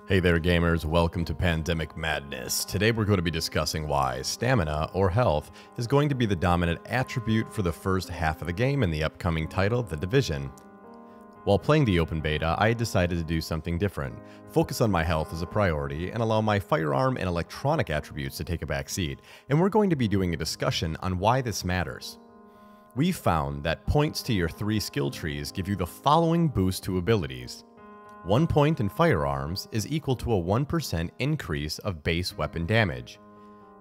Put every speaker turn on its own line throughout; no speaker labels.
Hey there gamers, welcome to Pandemic Madness. Today we're going to be discussing why stamina, or health, is going to be the dominant attribute for the first half of the game in the upcoming title, The Division. While playing the open beta, I decided to do something different, focus on my health as a priority, and allow my firearm and electronic attributes to take a back seat, and we're going to be doing a discussion on why this matters. We've found that points to your 3 skill trees give you the following boost to abilities. 1 point in firearms is equal to a 1% increase of base weapon damage.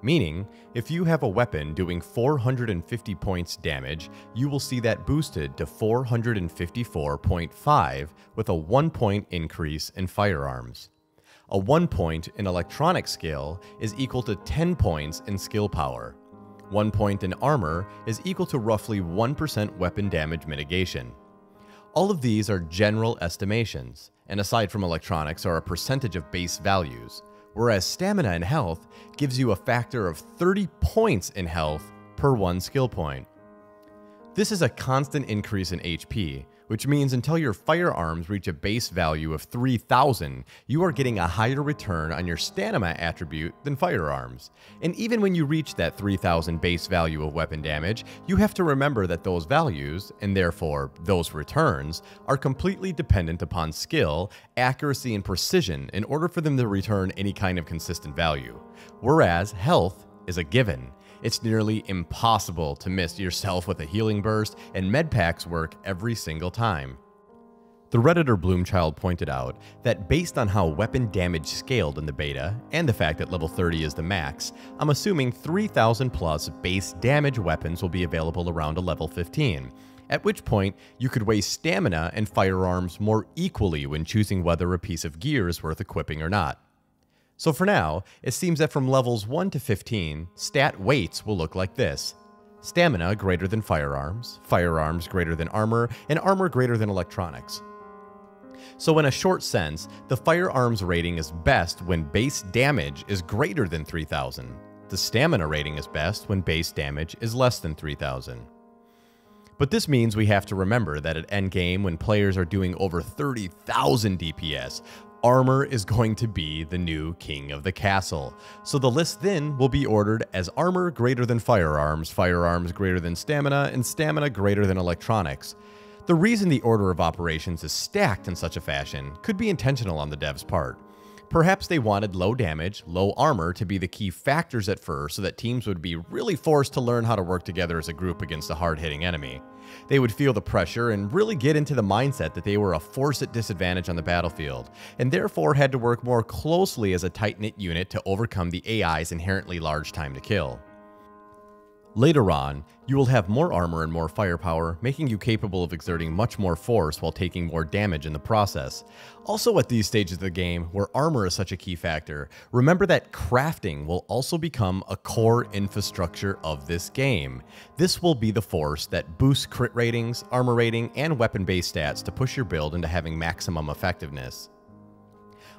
Meaning, if you have a weapon doing 450 points damage, you will see that boosted to 454.5 with a 1 point increase in firearms. A 1 point in electronic skill is equal to 10 points in skill power. 1 point in armor is equal to roughly 1% weapon damage mitigation. All of these are general estimations, and aside from electronics are a percentage of base values, whereas stamina and health gives you a factor of 30 points in health per 1 skill point. This is a constant increase in HP, which means until your firearms reach a base value of 3,000, you are getting a higher return on your stamina attribute than firearms. And even when you reach that 3,000 base value of weapon damage, you have to remember that those values, and therefore those returns, are completely dependent upon skill, accuracy, and precision in order for them to return any kind of consistent value. Whereas health is a given. It's nearly impossible to miss yourself with a healing burst, and med packs work every single time. The Redditor Bloomchild pointed out that based on how weapon damage scaled in the beta, and the fact that level 30 is the max, I'm assuming 3,000 plus base damage weapons will be available around a level 15, at which point you could weigh stamina and firearms more equally when choosing whether a piece of gear is worth equipping or not. So for now, it seems that from levels 1 to 15, stat weights will look like this. Stamina greater than firearms, firearms greater than armor, and armor greater than electronics. So in a short sense, the firearms rating is best when base damage is greater than 3,000. The stamina rating is best when base damage is less than 3,000. But this means we have to remember that at endgame, when players are doing over 30,000 DPS, armor is going to be the new king of the castle. So the list then will be ordered as armor greater than firearms, firearms greater than stamina, and stamina greater than electronics. The reason the order of operations is stacked in such a fashion could be intentional on the devs' part. Perhaps they wanted low damage, low armor to be the key factors at first so that teams would be really forced to learn how to work together as a group against a hard-hitting enemy. They would feel the pressure and really get into the mindset that they were a force at disadvantage on the battlefield, and therefore had to work more closely as a tight-knit unit to overcome the AI's inherently large time to kill. Later on, you will have more armor and more firepower, making you capable of exerting much more force while taking more damage in the process. Also at these stages of the game, where armor is such a key factor, remember that crafting will also become a core infrastructure of this game. This will be the force that boosts crit ratings, armor rating, and weapon-based stats to push your build into having maximum effectiveness.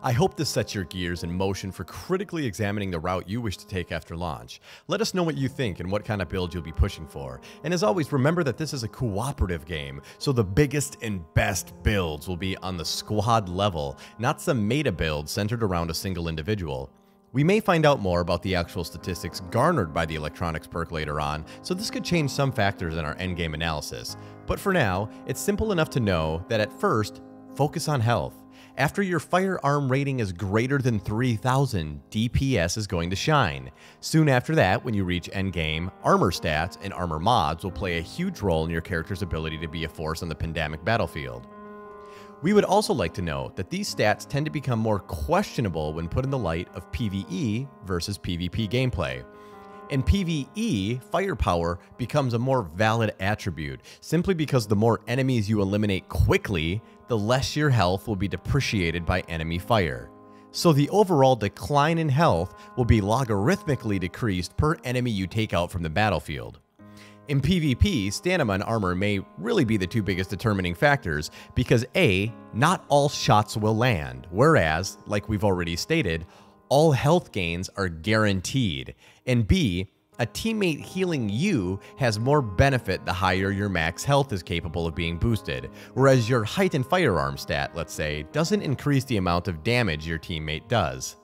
I hope this sets your gears in motion for critically examining the route you wish to take after launch. Let us know what you think and what kind of build you'll be pushing for. And as always, remember that this is a cooperative game, so the biggest and best builds will be on the squad level, not some meta build centered around a single individual. We may find out more about the actual statistics garnered by the electronics perk later on, so this could change some factors in our endgame analysis. But for now, it's simple enough to know that at first, focus on health. After your firearm rating is greater than 3,000, DPS is going to shine. Soon after that, when you reach endgame, armor stats and armor mods will play a huge role in your character's ability to be a force on the pandemic battlefield. We would also like to note that these stats tend to become more questionable when put in the light of PvE versus PvP gameplay. In PvE, firepower becomes a more valid attribute, simply because the more enemies you eliminate quickly, the less your health will be depreciated by enemy fire. So the overall decline in health will be logarithmically decreased per enemy you take out from the battlefield. In PvP, stamina and armor may really be the 2 biggest determining factors because A, not all shots will land, whereas, like we've already stated, all health gains are guaranteed, and B, A teammate healing you has more benefit the higher your max health is capable of being boosted, whereas your height and firearm stat, let's say, doesn't increase the amount of damage your teammate does.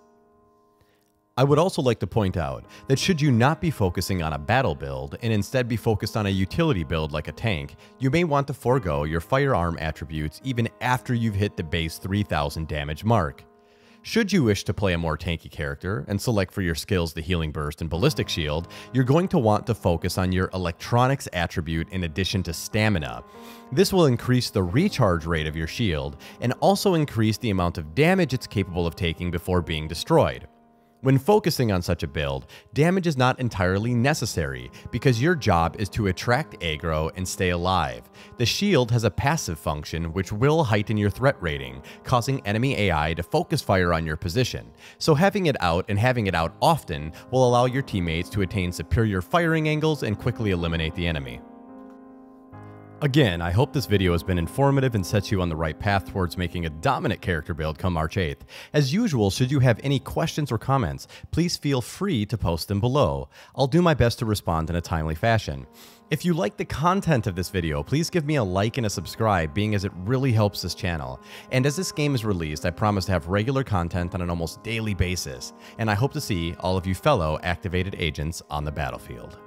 I would also like to point out that should you not be focusing on a battle build and instead be focused on a utility build like a tank, you may want to forego your firearm attributes even after you've hit the base 3000 damage mark. Should you wish to play a more tanky character and select for your skills the Healing Burst and Ballistic Shield, you're going to want to focus on your Electronics attribute in addition to Stamina. This will increase the recharge rate of your shield and also increase the amount of damage it's capable of taking before being destroyed. When focusing on such a build, damage is not entirely necessary because your job is to attract aggro and stay alive. The shield has a passive function which will heighten your threat rating, causing enemy AI to focus fire on your position. So having it out and having it out often will allow your teammates to attain superior firing angles and quickly eliminate the enemy. Again, I hope this video has been informative and sets you on the right path towards making a dominant character build come March 8th. As usual, should you have any questions or comments, please feel free to post them below. I'll do my best to respond in a timely fashion. If you like the content of this video, please give me a like and a subscribe, being as it really helps this channel. And as this game is released, I promise to have regular content on an almost daily basis, and I hope to see all of you fellow activated agents on the battlefield.